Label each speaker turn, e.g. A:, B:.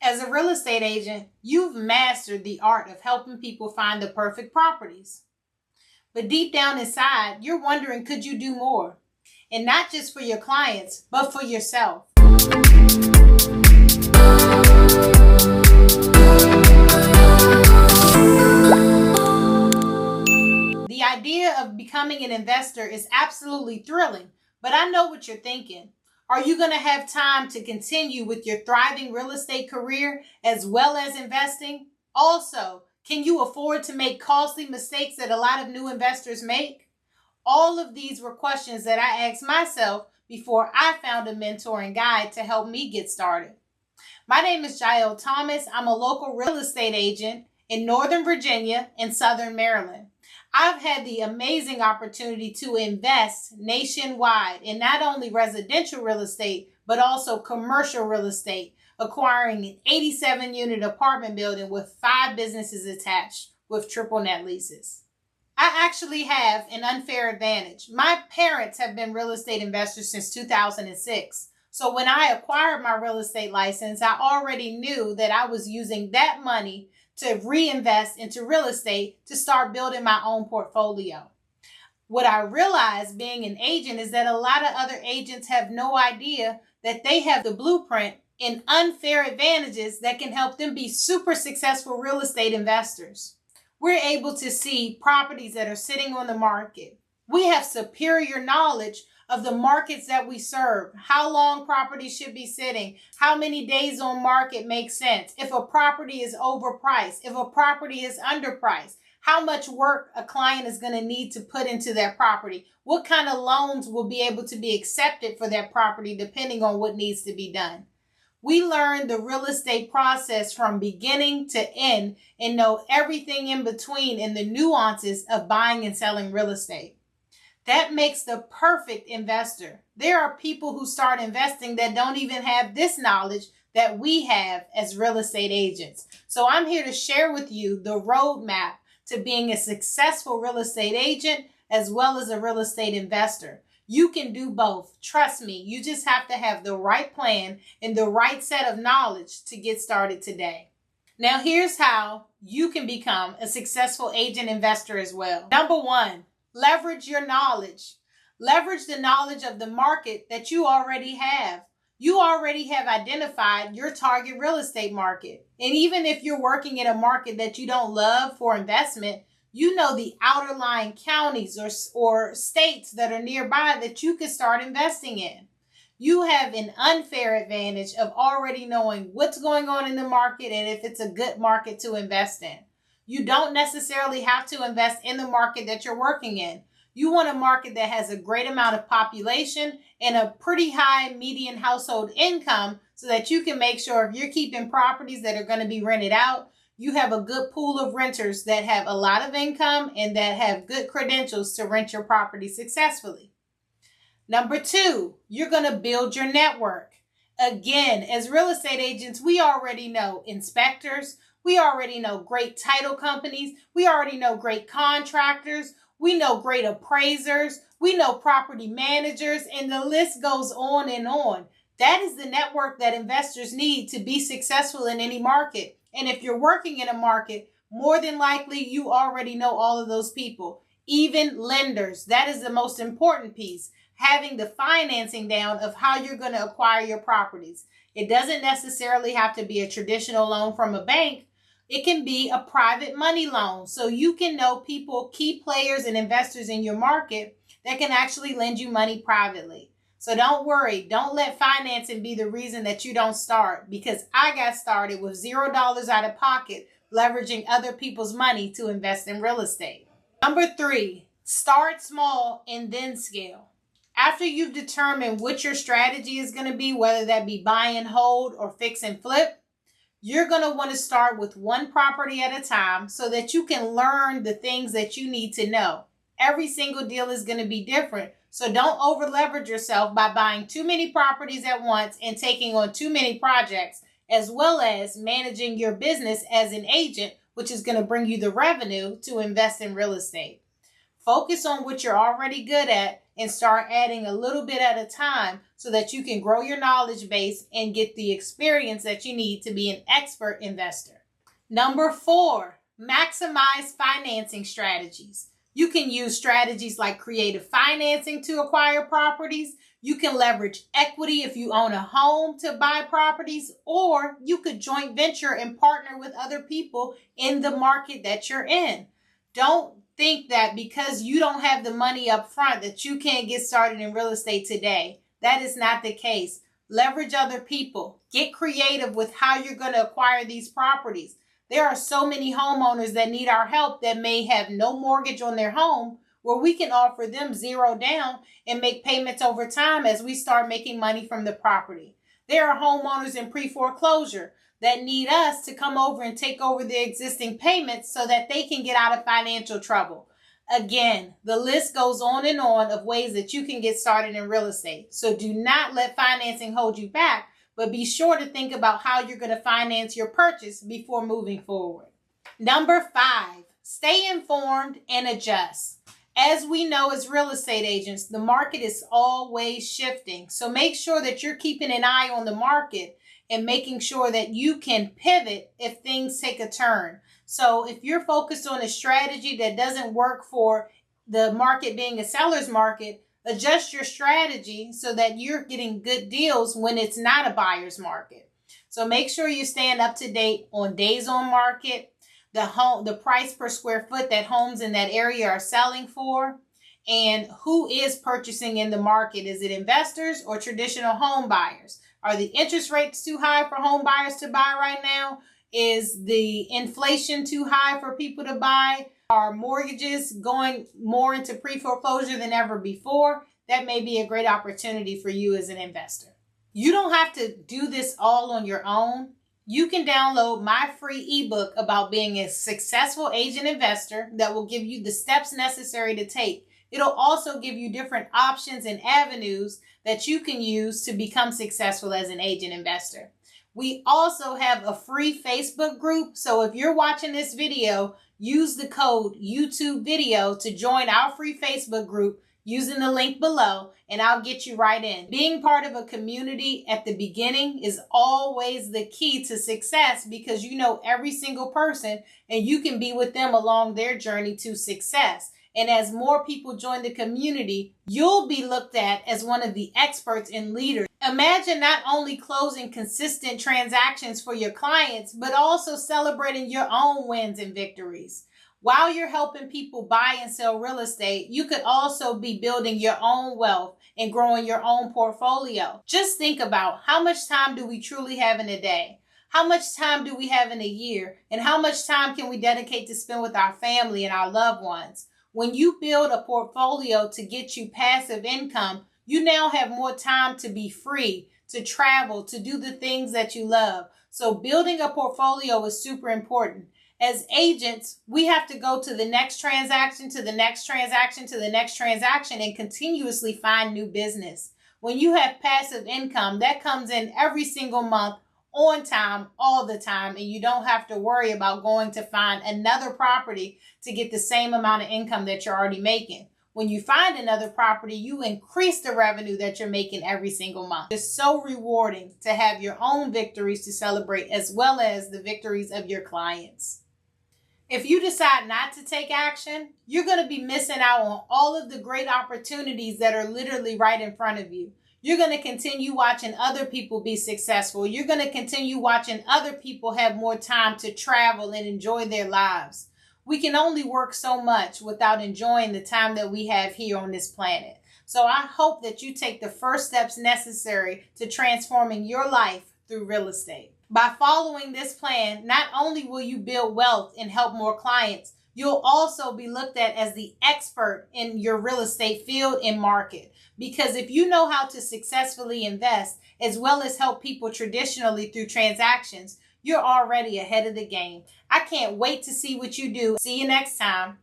A: As a real estate agent, you've mastered the art of helping people find the perfect properties. But deep down inside, you're wondering, could you do more? And not just for your clients, but for yourself. The idea of becoming an investor is absolutely thrilling, but I know what you're thinking. Are you going to have time to continue with your thriving real estate career as well as investing? Also, can you afford to make costly mistakes that a lot of new investors make? All of these were questions that I asked myself before I found a mentoring guide to help me get started. My name is Jael Thomas. I'm a local real estate agent in Northern Virginia and Southern Maryland. I've had the amazing opportunity to invest nationwide in not only residential real estate, but also commercial real estate, acquiring an 87-unit apartment building with 5 businesses attached with triple net leases. I actually have an unfair advantage. My parents have been real estate investors since 2006. So when I acquired my real estate license, I already knew that I was using that money to reinvest into real estate to start building my own portfolio. What I realized being an agent is that a lot of other agents have no idea that they have the blueprint and unfair advantages that can help them be super successful real estate investors. We're able to see properties that are sitting on the market. We have superior knowledge of the markets that we serve, how long properties should be sitting, how many days on market makes sense, if a property is overpriced, if a property is underpriced, how much work a client is going to need to put into their property, what kind of loans will be able to be accepted for that property depending on what needs to be done. We learn the real estate process from beginning to end and know everything in between and the nuances of buying and selling real estate. That makes the perfect investor. There are people who start investing that don't even have this knowledge that we have as real estate agents. So I'm here to share with you the roadmap to being a successful real estate agent as well as a real estate investor. You can do both. Trust me, you just have to have the right plan and the right set of knowledge to get started today. Now here's how you can become a successful agent investor as well. Number 1, leverage your knowledge. Leverage the knowledge of the market that you already have. You already have identified your target real estate market. And even if you're working in a market that you don't love for investment, you know the outer lying counties or states that are nearby that you could start investing in. You have an unfair advantage of already knowing what's going on in the market and if it's a good market to invest in. You don't necessarily have to invest in the market that you're working in. You want a market that has a great amount of population and a pretty high median household income so that you can make sure if you're keeping properties that are going to be rented out, you have a good pool of renters that have a lot of income and that have good credentials to rent your property successfully. Number 2, you're going to build your network. Again, as real estate agents, we already know inspectors. We already know great title companies. We already know great contractors. We know great appraisers. We know property managers, and the list goes on and on. That is the network that investors need to be successful in any market. And if you're working in a market, more than likely you already know all of those people. Even lenders. That is the most important piece. Having the financing down of how you're going to acquire your properties. It doesn't necessarily have to be a traditional loan from a bank. It can be a private money loan. So you can know people, key players and investors in your market that can actually lend you money privately. So don't worry. Don't let financing be the reason that you don't start, because I got started with $0 out of pocket, leveraging other people's money to invest in real estate. Number 3, start small and then scale. After you've determined what your strategy is going to be, whether that be buy and hold or fix and flip, you're going to want to start with one property at a time so that you can learn the things that you need to know. Every single deal is going to be different. So don't over leverage yourself by buying too many properties at once and taking on too many projects, as well as managing your business as an agent, which is going to bring you the revenue to invest in real estate. Focus on what you're already good at and start adding a little bit at a time so that you can grow your knowledge base and get the experience that you need to be an expert investor. Number 4, maximize financing strategies. You can use strategies like creative financing to acquire properties. You can leverage equity if you own a home to buy properties, or you could joint venture and partner with other people in the market that you're in. Don't think that because you don't have the money up front that you can't get started in real estate today. That is not the case. Leverage other people. Get creative with how you're going to acquire these properties. There are so many homeowners that need our help that may have no mortgage on their home, where we can offer them 0 down and make payments over time as we start making money from the property. There are homeowners in pre-foreclosure that need us to come over and take over their existing payments so that they can get out of financial trouble. Again, the list goes on and on of ways that you can get started in real estate. So do not let financing hold you back, but be sure to think about how you're going to finance your purchase before moving forward. Number 5, stay informed and adjust. As we know as real estate agents, the market is always shifting. So make sure that you're keeping an eye on the market and making sure that you can pivot if things take a turn. So if you're focused on a strategy that doesn't work for the market being a seller's market, adjust your strategy so that you're getting good deals when it's not a buyer's market. So make sure you're staying up to date on days on market, the price per square foot that homes in that area are selling for, and who is purchasing in the market. Is it investors or traditional home buyers? Are the interest rates too high for home buyers to buy right now? Is the inflation too high for people to buy? Are mortgages going more into pre-foreclosure than ever before? That may be a great opportunity for you as an investor. You don't have to do this all on your own. You can download my free ebook about being a successful agent investor that will give you the steps necessary to take. It'll also give you different options and avenues that you can use to become successful as an agent investor. We also have a free Facebook group. So if you're watching this video, use the code YouTube video to join our free Facebook group using the link below, and I'll get you right in. Being part of a community at the beginning is always the key to success because you know every single person and you can be with them along their journey to success. And as more people join the community, you'll be looked at as one of the experts and leaders. Imagine not only closing consistent transactions for your clients, but also celebrating your own wins and victories. While you're helping people buy and sell real estate, you could also be building your own wealth and growing your own portfolio. Just think about how much time do we truly have in a day? How much time do we have in a year? And how much time can we dedicate to spend with our family and our loved ones? When you build a portfolio to get you passive income, you now have more time to be free, to travel, to do the things that you love. So building a portfolio is super important. As agents, we have to go to the next transaction, to the next transaction, to the next transaction, and continuously find new business. When you have passive income, that comes in every single month, on time, all the time, and you don't have to worry about going to find another property to get the same amount of income that you're already making. When you find another property, you increase the revenue that you're making every single month. It's so rewarding to have your own victories to celebrate as well as the victories of your clients. If you decide not to take action, you're going to be missing out on all of the great opportunities that are literally right in front of you. You're going to continue watching other people be successful. You're going to continue watching other people have more time to travel and enjoy their lives. We can only work so much without enjoying the time that we have here on this planet. So I hope that you take the first steps necessary to transforming your life through real estate. By following this plan, not only will you build wealth and help more clients, you'll also be looked at as the expert in your real estate field and market. Because if you know how to successfully invest as well as help people traditionally through transactions, you're already ahead of the game. I can't wait to see what you do. See you next time.